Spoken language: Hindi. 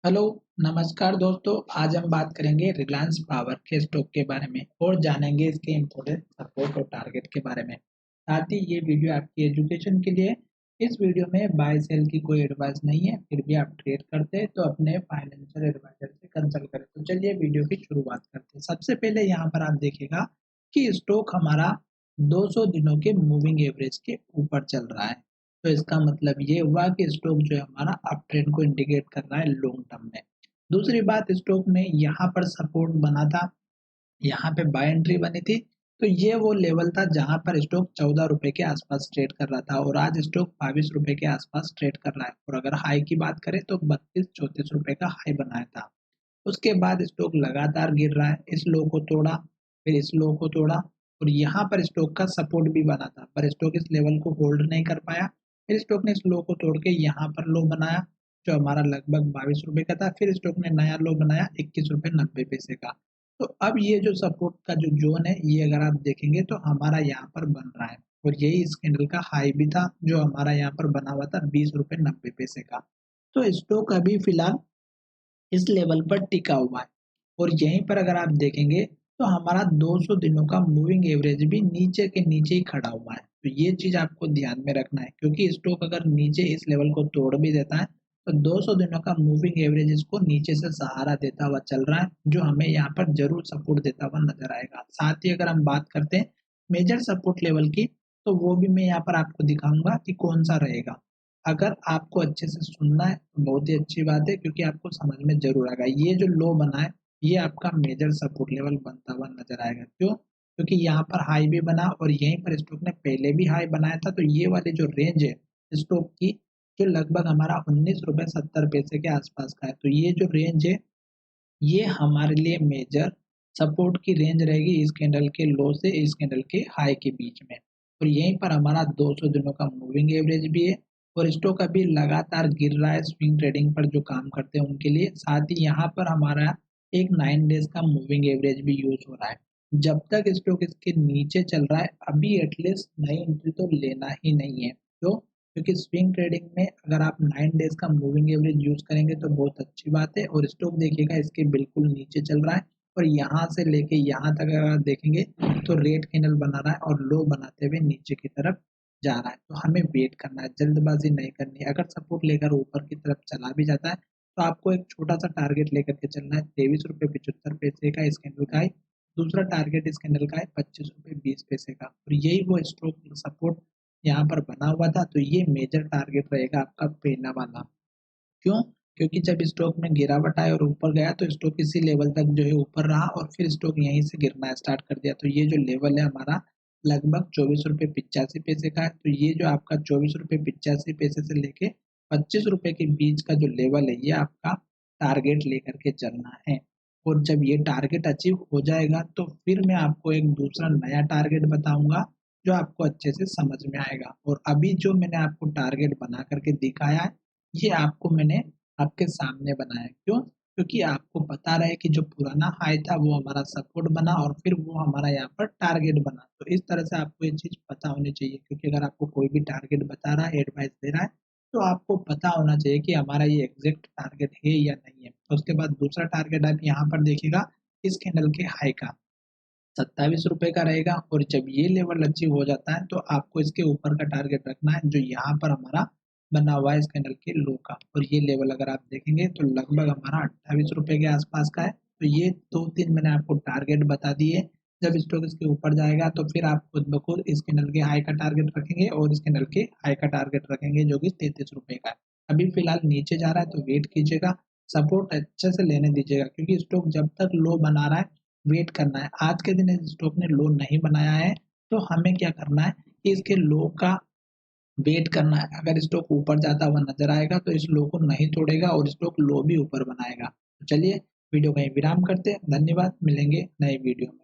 हेलो, नमस्कार दोस्तों। आज हम बात करेंगे रिलायंस पावर के स्टॉक के बारे में और जानेंगे इसके इम्पोर्टेंट सपोर्ट और टारगेट के बारे में। साथ ही ये वीडियो आपकी एजुकेशन के लिए। इस वीडियो में बाय सेल की कोई एडवाइस नहीं है, फिर भी आप ट्रेड करते हैं तो अपने फाइनेंशियल एडवाइजर से कंसल्ट करें। तो चलिए वीडियो की शुरुआत करते हैं। सबसे पहले यहाँ पर आप देखिएगा कि स्टॉक हमारा 200 दिनों के मूविंग एवरेज के ऊपर चल रहा है। तो इसका मतलब ये हुआ कि स्टॉक जो है हमारा अप ट्रेंड को इंडिकेट कर रहा है लॉन्ग टर्म में। दूसरी बात, स्टॉक ने यहाँ पर सपोर्ट बना था, यहाँ पे बाय एंट्री बनी थी। तो ये वो लेवल था जहां पर स्टॉक 14 रुपए के आसपास ट्रेड कर रहा था और आज स्टॉक 22 रुपए के आसपास ट्रेड कर रहा है। और अगर हाई की बात करें तो 32-34 रुपए का हाई बनाया था। उसके बाद स्टॉक लगातार गिर रहा है, इस लो को तोड़ा, फिर इस लो को तोड़ा और यहाँ पर स्टॉक का सपोर्ट भी बना था, पर स्टॉक इस लेवल को होल्ड नहीं कर पाया। फिर स्टॉक ने इस लो को तोड़ के यहाँ पर लो बनाया जो हमारा लगभग 22 रुपए का था। फिर स्टॉक ने नया लो बनाया 21 रुपए 90 पैसे का। तो अब ये जो सपोर्ट का जो जोन है, ये अगर आप देखेंगे तो हमारा यहाँ पर बन रहा है और यही इस कैंडल का हाई भी था जो हमारा यहाँ पर बना हुआ था 20 रुपए 90 पैसे का। तो स्टॉक अभी फिलहाल इस लेवल पर टिका हुआ है और यहीं पर अगर आप देखेंगे तो हमारा 200 दिनों का मूविंग एवरेज भी नीचे के नीचे ही खड़ा हुआ है। तो ये चीज आपको ध्यान में रखना है, क्योंकि स्टॉक अगर नीचे इस लेवल को तोड़ भी देता है तो 200 दिनों का मूविंग एवरेज इसको नीचे से सहारा देता हुआ चल रहा है, जो हमें यहाँ पर जरूर सपोर्ट देता हुआ नजर आएगा। साथ ही अगर हम बात करते हैं मेजर सपोर्ट लेवल की, तो वो भी मैं यहाँ पर आपको दिखाऊंगा कि कौन सा रहेगा। अगर आपको अच्छे से सुनना है तो बहुत ही अच्छी बात है, क्योंकि आपको समझ में जरूर आएगा। ये जो लो बना है ये आपका मेजर सपोर्ट लेवल बनता हुआ नजर आएगा। क्यों? क्योंकि यहाँ पर हाई भी बना और यहीं पर स्टॉक ने पहले भी हाई बनाया था। तो ये वाली जो रेंज है स्टॉक की, जो लगभग हमारा 19 रुपए 70 पैसे के आसपास का है, तो ये जो रेंज है ये हमारे लिए मेजर सपोर्ट की रेंज रहेगी इस कैंडल के लो से इस कैंडल के हाई के बीच में। और यहीं पर हमारा 200 दिनों का मूविंग एवरेज भी है और स्टॉक अभी लगातार गिर रहा है स्विंग ट्रेडिंग पर जो काम करते हैं उनके लिए। साथ ही यहाँ पर हमारा एक 9 डेज का मूविंग एवरेज भी यूज हो रहा है। जब तक स्टॉक इसके नीचे चल रहा है अभी एटलीस्ट नई एंट्री तो लेना ही नहीं है। तो क्योंकि स्विंग ट्रेडिंग में अगर आप 9 डेज का मूविंग एवरेज यूज करेंगे तो बहुत अच्छी बात है। और स्टॉक देखिएगा इसके बिल्कुल नीचे चल रहा है और यहाँ से लेके यहाँ तक अगर आप देखेंगे तो रेड कैंडल बना रहा है और लो बनाते हुए नीचे की तरफ जा रहा है। तो हमें वेट करना है, जल्दबाजी नहीं करनी है। अगर सपोर्ट लेकर ऊपर की तरफ चला भी जाता है तो आपको एक छोटा सा टारगेट लेकर के चलना है। 23 रुपए 75 पैसे का इस कैंडल का है। दूसरा टारगेट इस कैंडल का है 25 रुपए 20 पैसे का और यही वो स्टॉक सपोर्ट यहाँ पर बना हुआ था। तो ये मेजर टारगेट रहेगा आपका पहला वाला। क्यों? क्योंकि जब स्टॉक में गिरावट आया और ऊपर गया तो स्टॉक इसी लेवल तक जो है ऊपर रहा और फिर स्टॉक यहीं से गिरना स्टार्ट कर दिया। तो ये जो लेवल है हमारा लगभग 24 रुपए 85 पैसे का है। तो ये जो आपका 24 रुपए 85 पैसे से लेके 25 रुपए के बीच का जो लेवल है ये आपका टारगेट लेकर के चलना है। और जब ये टारगेट अचीव हो जाएगा तो फिर मैं आपको एक दूसरा नया टारगेट बताऊंगा जो आपको अच्छे से समझ में आएगा। और अभी जो मैंने आपको टारगेट बना करके दिखाया है ये आपको मैंने आपके सामने बनाया। क्यों? क्योंकि आपको पता रहे कि जो पुराना हाई था वो हमारा सपोर्ट बना और फिर वो हमारा यहाँ पर टारगेट बना। तो इस तरह से आपको ये चीज पता होनी चाहिए, क्योंकि अगर आपको कोई भी टारगेट बता रहा है, एडवाइस दे रहा है, तो आपको पता होना चाहिए कि हमारा ये एग्जैक्ट टारगेट है या नहीं है। उसके बाद दूसरा टारगेट आप यहाँ पर देखिएगा इस कैंडल के हाई का 27 रुपए का रहेगा। और जब ये लेवल अचीव हो जाता है तो आपको इसके ऊपर का टारगेट रखना है जो यहाँ पर हमारा बना हुआ है इस कैंडल के लो का। और ये लेवल अगर आप देखेंगे तो लगभग हमारा 28 रुपए के आसपास का है। तो ये दो तीन मैंने आपको टारगेट बता दिए। जब स्टॉक इसके ऊपर जाएगा तो फिर आप खुद ब खुद इस कैंडल के हाई का टारगेट रखेंगे और इस कैंडल के हाई का टारगेट रखेंगे जो कि 33 रुपए का है। अभी फिलहाल नीचे जा रहा है तो वेट कीजिएगा, सपोर्ट अच्छे से लेने दीजिएगा, क्योंकि स्टॉक जब तक लो बना रहा है वेट करना है। आज के दिन इस स्टॉक ने लो नहीं बनाया है तो हमें क्या करना है कि इसके लो का वेट करना है। अगर स्टॉक ऊपर जाता हुआ नजर आएगा तो इस लो को नहीं तोड़ेगा और स्टॉक लो भी ऊपर बनाएगा। तो चलिए वीडियो कहीं विराम करते हैं। धन्यवाद, मिलेंगे नए वीडियो में।